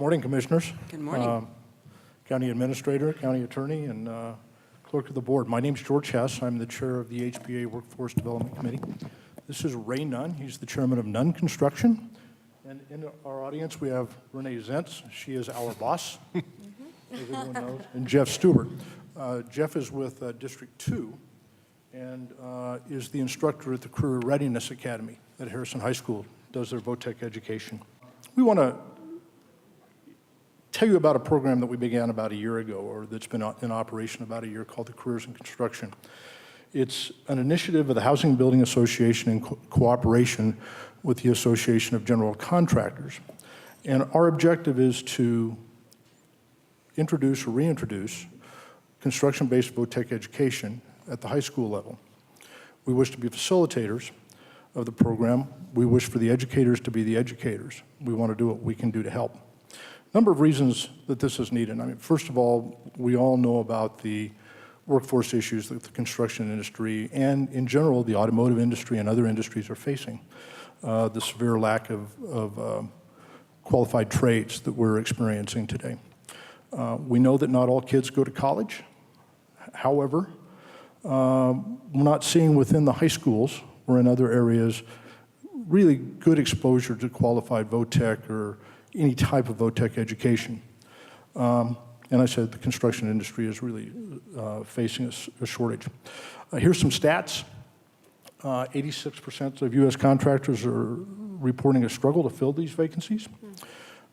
Morning, Commissioners. Good morning. County Administrator, County Attorney, and Clerk of the Board. My name's George Hess. I'm the Chair of the HBA Workforce Development Committee. This is Ray Nunn. He's the Chairman of Nunn Construction. And in our audience, we have Renee Zentz. She is our boss, as everyone knows, and Jeff Stewart. Jeff is with District 2 and is the instructor at the Career Readiness Academy at Harrison High School, does their VOTEC education. We want to tell you about a program that we began about a year ago, or that's been in operation about a year, called the Careers in Construction. It's an initiative of the Housing and Building Association in cooperation with the Association of General Contractors. And our objective is to introduce or reintroduce construction-based VOTEC education at the high school level. We wish to be facilitators of the program. We wish for the educators to be the educators. We want to do what we can do to help. Number of reasons that this is needed. I mean, first of all, we all know about the workforce issues that the construction industry and, in general, the automotive industry and other industries are facing. The severe lack of qualified trades that we're experiencing today. We know that not all kids go to college. However, we're not seeing within the high schools or in other areas really good exposure to qualified VOTEC or any type of VOTEC education. And I said the construction industry is really facing a shortage. Here's some stats. 86% of U.S. contractors are reporting a struggle to fill these vacancies.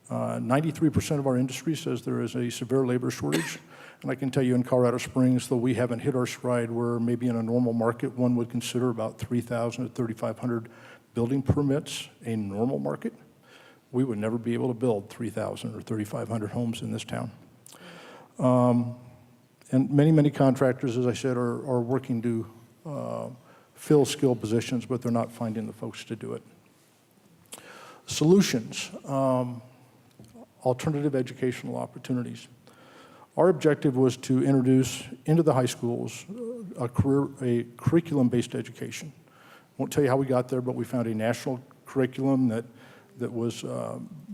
93% of our industry says there is a severe labor shortage. And I can tell you in Colorado Springs, though we haven't hit our stride where maybe in a normal market one would consider about 3,000 to 3,500 building permits a normal market, we would never be able to build 3,000 or 3,500 homes in this town. And many contractors, as I said, are working to fill skilled positions, but they're not finding the folks to do it. Solutions, alternative educational opportunities. Our objective was to introduce into the high schools a curriculum-based education. Won't tell you how we got there, but we found a national curriculum that was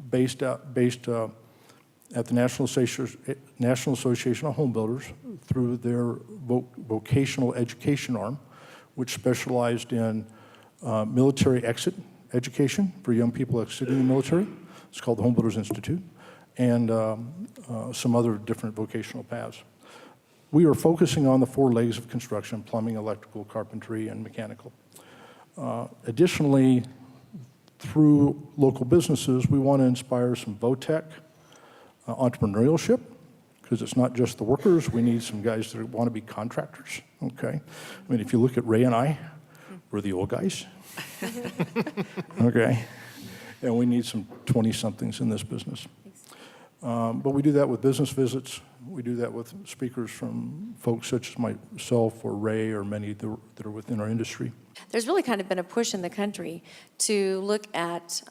based at the National Association of Home Builders through their vocational education arm, which specialized in military exit education for young people exiting the military. It's called the Home Builders Institute, and some other different vocational paths. We are focusing on the 4 legs of construction: plumbing, electrical, carpentry, and mechanical. Additionally, through local businesses, we want to inspire some VOTEC entrepreneurship, because it's not just the workers. We need some guys that want to be contractors, okay? I mean, if you look at Ray and I, we're the old guys, okay? And we need some 20-somethings in this business. But we do that with business visits. We do that with speakers from folks such as myself or Ray or many that are within our industry. There's really kind of been a push in the country to look at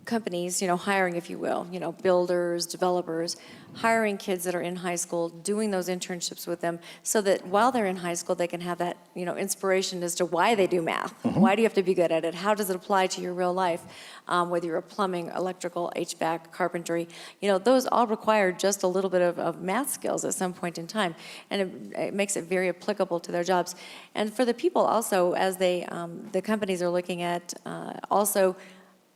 companies, hiring, if you will, builders, developers, hiring kids that are in high school, doing those internships with them so that while they're in high school, they can have that, inspiration as to why they do math. Mm-hmm. Why do you have to be good at it? How does it apply to your real life? Whether you're a plumbing, electrical, HVAC, carpentry, those all require just a little bit of math skills at some point in time. And it makes it very applicable to their jobs. And for the people also, as the companies are looking at also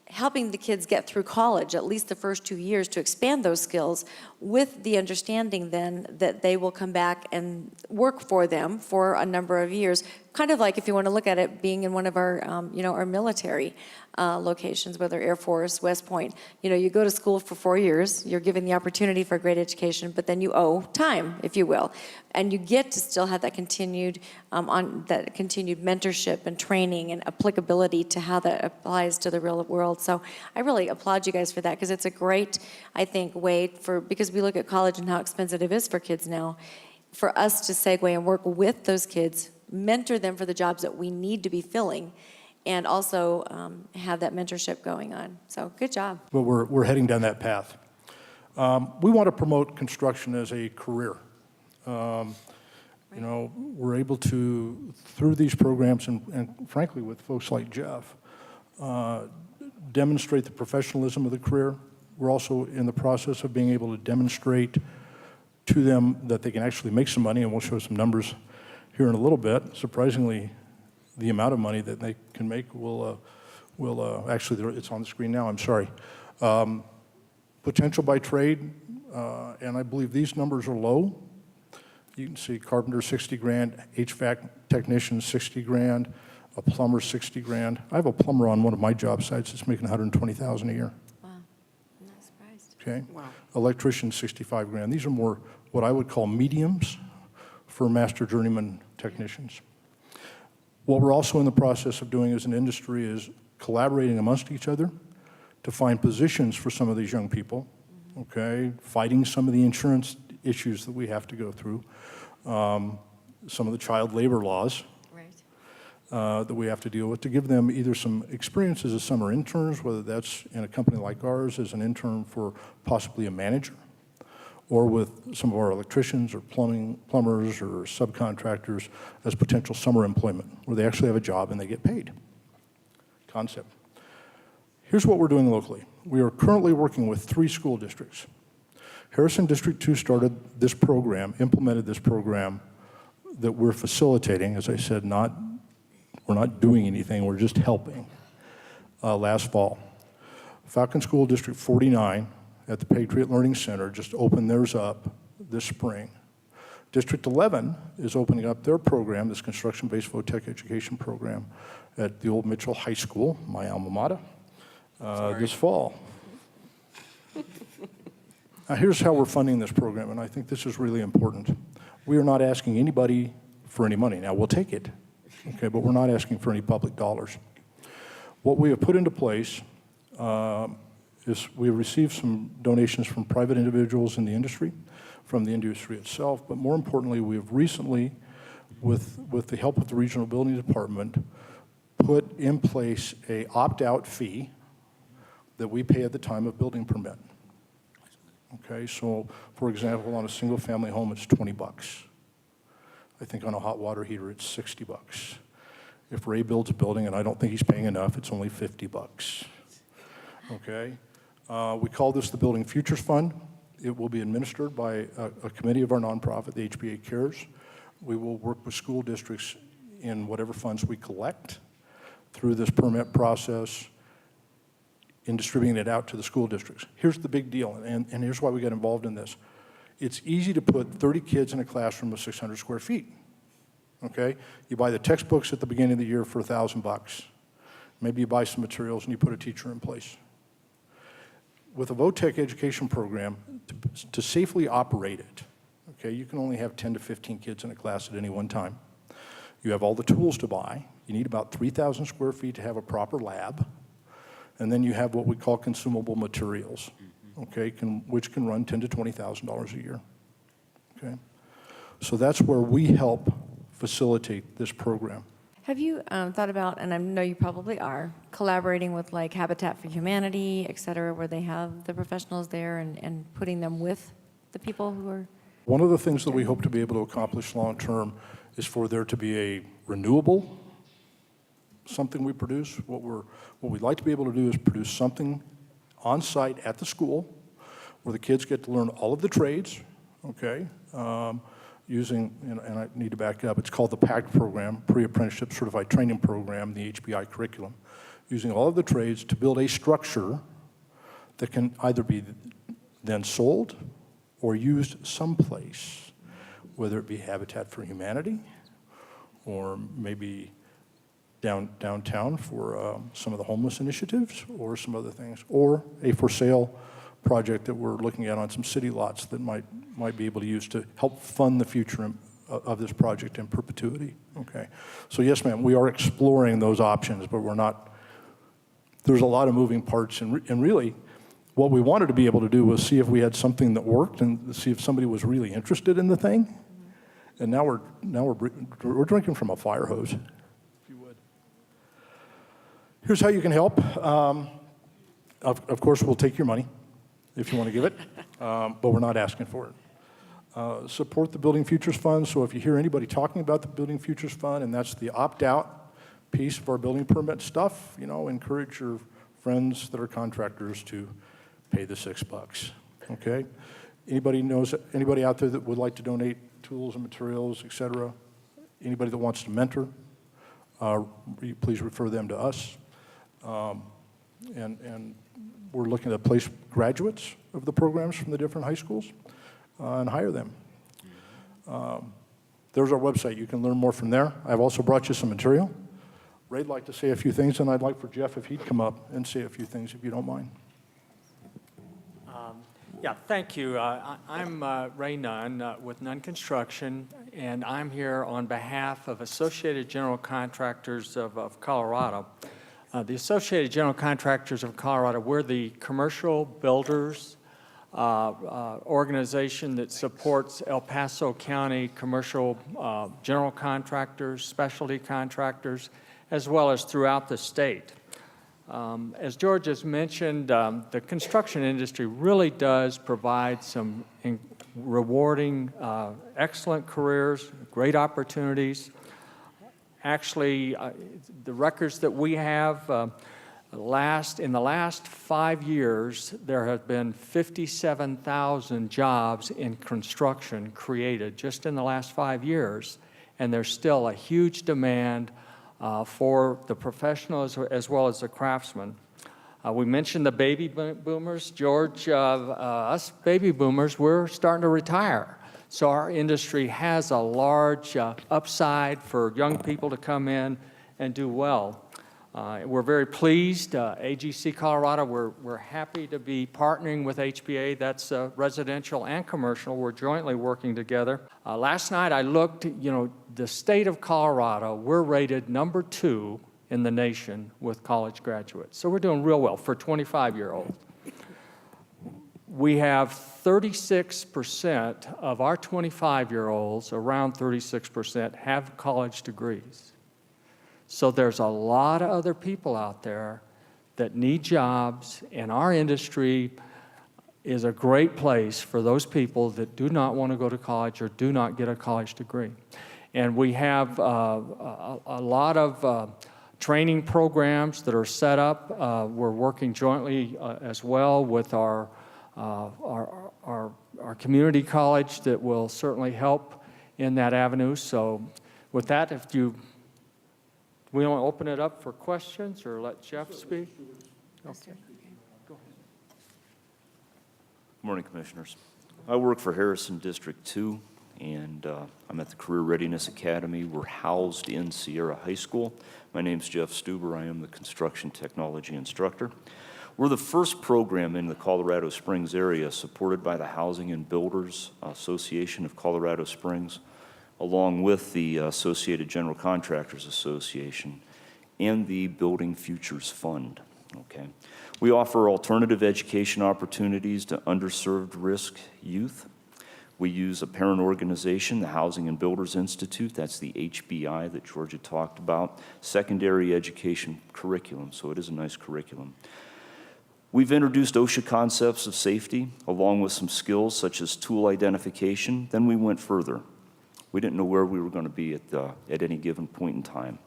helping the kids get through college, at least the first 2 years, to expand those skills with the understanding then that they will come back and work for them for a number of years. Kind of like if you want to look at it being in one of our, our military locations, whether Air Force, West Point. You go to school for 4 years, you're given the opportunity for a great education, but then you owe time, if you will. And you get to still have that continued mentorship and training and applicability to how that applies to the real world. So I really applaud you guys for that, because it's a great, I think, way because we look at college and how expensive it is for kids now, for us to segue and work with those kids, mentor them for the jobs that we need to be filling, and also have that mentorship going on. So good job. Well, we're heading down that path. We want to promote construction as a career. We're able to, through these programs and frankly with folks like Jeff, demonstrate the professionalism of the career, We're also in the process of being able to demonstrate to them that they can actually make some money, and we'll show some numbers here in a little bit. Surprisingly, the amount of money that they can make will actually, it's on the screen now, I'm sorry. Potential by trade, and I believe these numbers are low. You can see carpenter 60 grand, HVAC technician 60 grand, a plumber 60 grand. I have a plumber on one of my job sites that's making 120,000 a year. Wow, I'm not surprised. Okay. Wow. Electrician 65 grand. These are more what I would call mediums for master journeyman technicians. What we're also in the process of doing as an industry is collaborating amongst each other to find positions for some of these young people, okay, fighting some of the insurance issues that we have to go through, some of the child labor laws Right. that we have to deal with, to give them either some experiences as summer interns, whether that's in a company like ours as an intern for possibly a manager, or with some of our electricians or plumbers or subcontractors as potential summer employment, where they actually have a job and they get paid. Concept. Here's what we're doing locally. We are currently working with 3 school districts. Harrison District 2 started this program, implemented this program that we're facilitating. As I said, we're not doing anything, we're just helping, last fall. Falcon School District 49 at the Patriot Learning Center just opened theirs up this spring. District 11 is opening up their program, this construction-based vo-tech education program, at the old Mitchell High School, my alma mater, this fall. Now, here's how we're funding this program, and I think this is really important. We are not asking anybody for any money. Now, we'll take it, okay, but we're not asking for any public dollars. What we have put into place is we have received some donations from private individuals in the industry, from the industry itself, but more importantly, we have recently, with the help of the Regional Building Department, put in place a opt-out fee that we pay at the time of building permit. Okay, so for example, on a single-family home, it's 20 bucks. I think on a hot water heater, it's 60 bucks. If Ray builds a building, and I don't think he's paying enough, it's only 50 bucks. Okay, we call this the Building Futures Fund. It will be administered by a committee of our nonprofit, the HBA Cares. We will work with school districts in whatever funds we collect through this permit process in distributing it out to the school districts. Here's the big deal, and here's why we got involved in this. It's easy to put 30 kids in a classroom of 600 square feet, okay? You buy the textbooks at the beginning of the year for $1,000. Maybe you buy some materials and you put a teacher in place. With a vo-tech education program, to safely operate it, okay, you can only have 10 to 15 kids in a class at any one time. You have all the tools to buy. You need about 3,000 square feet to have a proper lab. And then you have what we call consumable materials, okay, which can run $10,000 to $20,000 a year, okay? So that's where we help facilitate this program. Have you thought about, and I know you probably are, collaborating with like Habitat for Humanity, et cetera, where they have the professionals there and putting them with the people who are? One of the things that we hope to be able to accomplish long-term is for there to be a renewable something we produce. What we'd like to be able to do is produce something on-site at the school where the kids get to learn all of the trades, okay, using, and I need to back up, it's called the PACT program, Pre-Apprenticeship Certified Training Program, the HBI curriculum, using all of the trades to build a structure that can either be then sold or used someplace, whether it be Habitat for Humanity or maybe downtown for some of the homeless initiatives or some other things, or a for sale project that we're looking at on some city lots that might be able to use to help fund the future of this project in perpetuity, okay? So yes, ma'am, we are exploring those options, but we're not, there's a lot of moving parts, and really what we wanted to be able to do was see if we had something that worked and see if somebody was really interested in the thing, and now we're drinking from a fire hose. Here's how you can help. Of course, we'll take your money if you want to give it, but we're not asking for it. Support the Building Futures Fund. So if you hear anybody talking about the Building Futures Fund, and that's the opt-out piece of our building permit stuff, you know, encourage your friends that are contractors to pay the $6, okay? Anybody out there that would like to donate tools and materials, et cetera? Anybody that wants to mentor, please refer them to us. And we're looking to place graduates of the programs from the different high schools and hire them. There's our website. You can learn more from there. I've also brought you some material. Ray'd like to say a few things, and I'd like for Jeff, if he'd come up and say a few things, if you don't mind. Yeah, thank you. I'm Ray Nunn with Nunn Construction, and I'm here on behalf of Associated General Contractors of Colorado. The Associated General Contractors of Colorado, we're the commercial builders organization that supports El Paso County commercial general contractors, specialty contractors, as well as throughout the state. As George has mentioned, the construction industry really does provide some rewarding, excellent careers, great opportunities. Actually, the records that we have, in the last 5 years, there have been 57,000 jobs in construction created just in the last 5 years, and there's still a huge demand for the professionals as well as the craftsmen. We mentioned the baby boomers. George, us baby boomers, we're starting to retire. So our industry has a large upside for young people to come in and do well. We're very pleased. AGC Colorado, we're happy to be partnering with HBA. That's residential and commercial. We're jointly working together. Last night I looked, the state of Colorado, we're rated number 2 in the nation with college graduates. So we're doing real well for 25-year-olds. We have 36% of our 25-year-olds, around 36%, have college degrees. So there's a lot of other people out there that need jobs, and our industry is a great place for those people that do not want to go to college or do not get a college degree. And we have a lot of training programs that are set up. We're working jointly as well with our community college that will certainly help in that avenue. So with that, we want to open it up for questions or let Jeff speak? Okay. Go ahead. Good morning, Commissioners. I work for Harrison District 2, and I'm at the Career Readiness Academy. We're housed in Sierra High School. My name's Jeff Stuber. I am the construction technology instructor. We're the first program in the Colorado Springs area supported by the Housing and Builders Association of Colorado Springs, along with the Associated General Contractors Association and the Building Futures Fund. Okay. We offer alternative education opportunities to underserved risk youth. We use a parent organization, the Housing and Builders Institute, that's the HBI that Georgia talked about, secondary education curriculum, so it is a nice curriculum. We've introduced OSHA concepts of safety, along with some skills such as tool identification. Then we went further. We didn't know where we were going to be at any given point in time.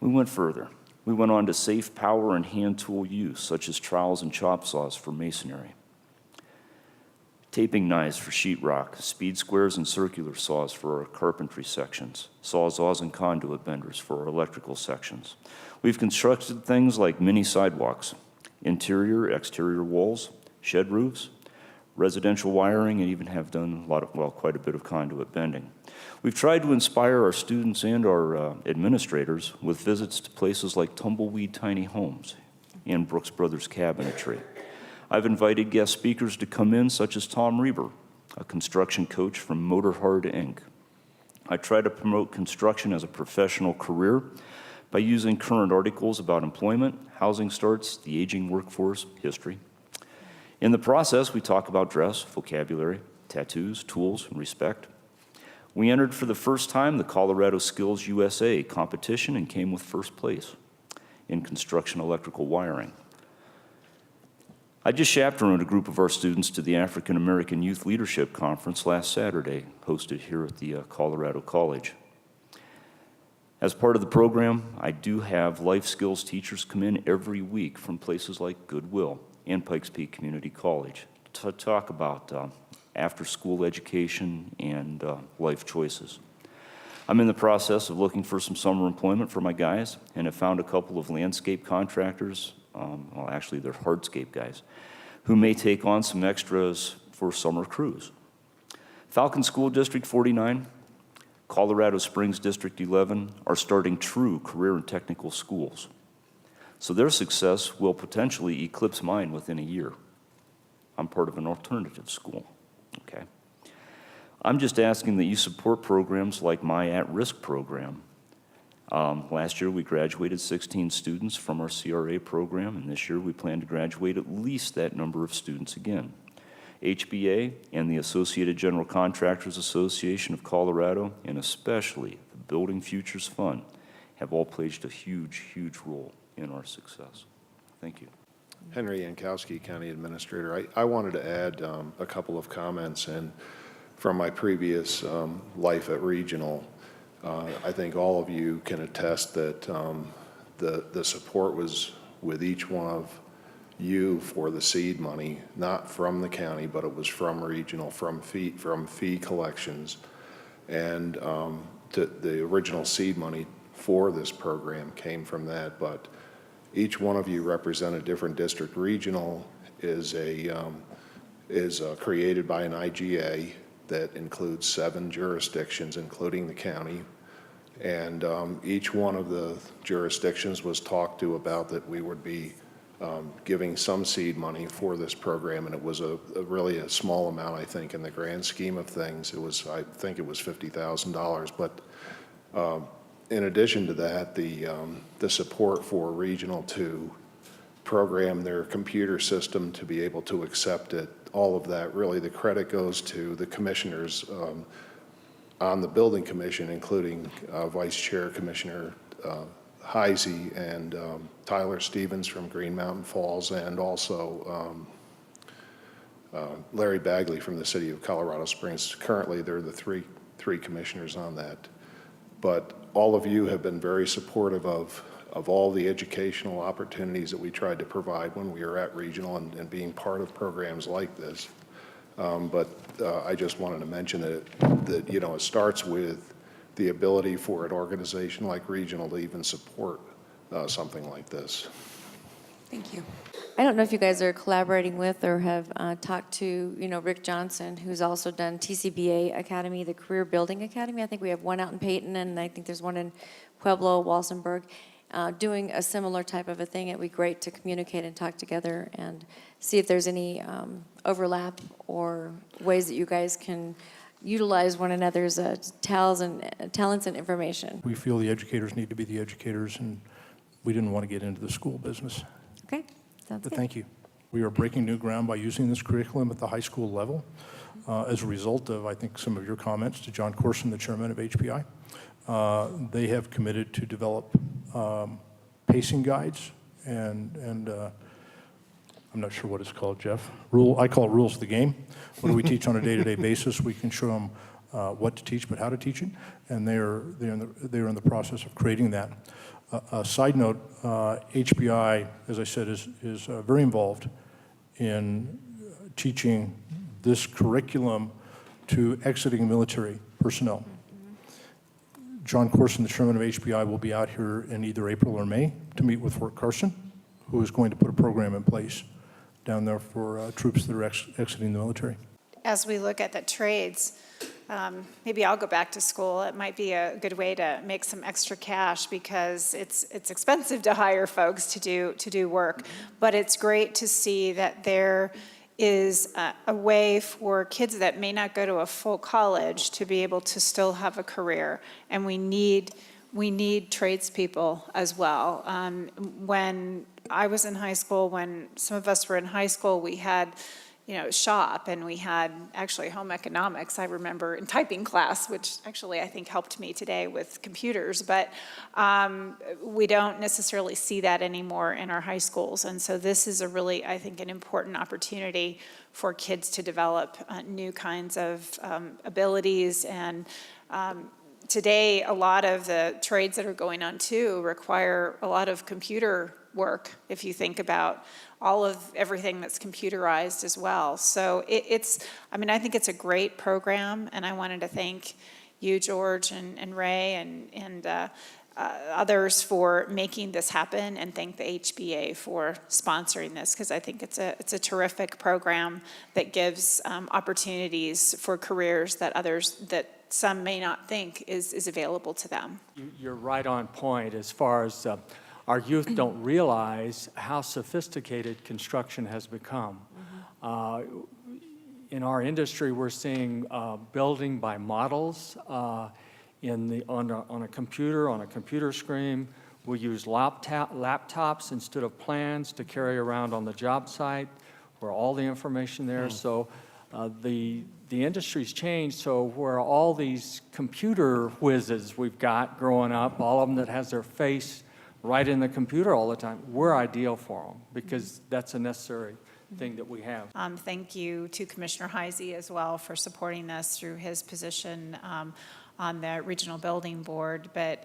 We went further. We went on to safe power and hand tool use, such as trowels and chop saws for masonry, taping knives for sheetrock, speed squares and circular saws for our carpentry sections, sawzalls and conduit benders for our electrical sections. We've constructed things like mini sidewalks, interior, exterior walls, shed roofs, residential wiring, and even have done quite a bit of conduit bending. We've tried to inspire our students and our administrators with visits to places like Tumbleweed Tiny Homes and Brooks Brothers Cabinetry. I've invited guest speakers to come in, such as Tom Reber, a construction coach from Motor Hard, Inc. I try to promote construction as a professional career by using current articles about employment, housing starts, the aging workforce, history. In the process, we talk about dress, vocabulary, tattoos, tools, and respect. We entered for the first time the Colorado Skills USA competition and came with first place in construction electrical wiring. I just chaperoned a group of our students to the African American Youth Leadership Conference last Saturday, hosted here at the Colorado College. As part of the program, I do have life skills teachers come in every week from places like Goodwill, and Pikes Peak Community College to talk about after-school education and life choices. I'm in the process of looking for some summer employment for my guys and have found a couple of landscape contractors, well, actually they're hardscape guys, who may take on some extras for summer crews. Falcon School District 49, Colorado Springs District 11 are starting true career and technical schools. So their success will potentially eclipse mine within a year. I'm part of an alternative school, okay? I'm just asking that you support programs like my at-risk program. Last year, we graduated 16 students from our CRA program, and this year we plan to graduate at least that number of students again. HBA and the Associated General Contractors Association of Colorado, and especially the Building Futures Fund, have all played a huge, huge role in our success. Thank you. Henry Yankowski, County Administrator. I wanted to add a couple of comments, and from my previous life at Regional, I think all of you can attest that the support was with each one of you for the seed money, not from the county, but it was from Regional, from fee collections. And the original seed money for this program came from that, but each one of you represent a different district. Regional is created by an IGA that includes 7 jurisdictions, including the county. And each one of the jurisdictions was talked to about that we would be giving some seed money for this program, and it was really a small amount, I think, in the grand scheme of things. I think it was $50,000, but in addition to that, the support for Regional to program their computer system to be able to accept it, all of that, really the credit goes to the commissioners on the Building Commission, including Vice Chair Commissioner Heisey and Tyler Stevens from Green Mountain Falls, and also Larry Bagley from the City of Colorado Springs. Currently, they're the three commissioners on that. But all of you have been very supportive of all the educational opportunities that we tried to provide when we were at Regional and being part of programs like this. But I just wanted to mention that you know, it starts with the ability for an organization like Regional to even support something like this. Thank you. I don't know if you guys are collaborating with or have talked to, you know, Rick Johnson, who's also done TCBA Academy, the Career Building Academy. I think we have one out in Peyton, and I think there's one in Pueblo, Walsenburg, doing a similar type of a thing. It'd be great to communicate and talk together and see if there's any overlap or ways that you guys can utilize one another's talents and information. We feel the educators need to be the educators, and we didn't want to get into the school business. Okay, sounds But good. thank you. We are breaking new ground by using this curriculum at the high school level as a result of, I think, some of your comments to John Corson, the chairman of HBI. They have committed to develop pacing guides and I'm not sure what it's called, Jeff. I call it rules of the game. What do we teach on a day-to-day basis? We can show them what to teach, but how to teach it, and they're in the process of creating that. A side note: HBI, as I said, is very involved in teaching this curriculum to exiting military personnel. John Corson, the chairman of HBI, will be out here in either April or May to meet with Fort Carson, who is going to put a program in place down there for troops that are exiting the military. As we look at the trades, maybe I'll go back to school. It might be a good way to make some extra cash because it's expensive to hire folks to do work. But it's great to see that there is a way for kids that may not go to a full college to be able to still have a career, and we need tradespeople as well. When I was in high school, when some of us were in high school, we had, shop, and we had actually home economics, I remember, in typing class, which actually I think helped me today with computers, but we don't necessarily see that anymore in our high schools. And so this is a really, I think, an important opportunity for kids to develop new kinds of abilities and today, a lot of the trades that are going on too require a lot of computer work, if you think about all of everything that's computerized as well. So I think it's a great program, and I wanted to thank you, George, and Ray, and others for making this happen, and thank the HBA for sponsoring this, because I think it's a terrific program that gives opportunities for careers that some may not think is available to them. You're right on point as far as our youth don't realize how sophisticated construction has become. In our industry, we're seeing building by models on a computer screen. We use laptops instead of plans to carry around on the job site, where all the information there. So the industry's changed, so where all these computer whizzes we've got growing up, all of them that has their face right in the computer all the time, we're ideal for them, because that's a necessary thing that we have. Thank you to Commissioner Heisey as well for supporting this through his position on the Regional Building Board, but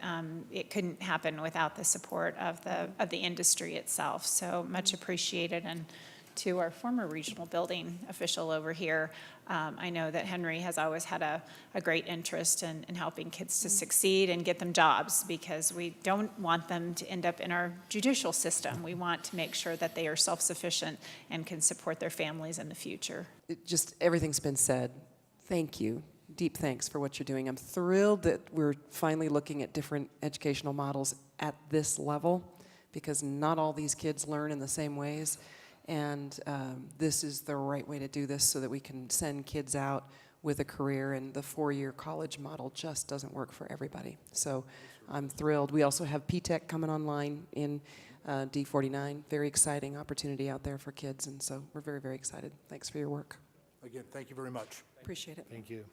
it couldn't happen without the support of the industry itself. So much appreciated. And to our former regional building official over here, I know that Henry has always had a great interest in helping kids to succeed and get them jobs, because we don't want them to end up in our judicial system. We want to make sure that they are self-sufficient and can support their families in the future. Everything's been said. Thank you. Deep thanks for what you're doing. I'm thrilled that we're finally looking at different educational models at this level, because not all these kids learn in the same ways. And this is the right way to do this, so that we can send kids out with a career, and the 4-year college model just doesn't work for everybody. So I'm thrilled. We also have P-TECH coming online in D49. Very exciting opportunity out there for kids, and so we're very, very excited. Thanks for your work. Again, thank you very much. Appreciate it. Thank you.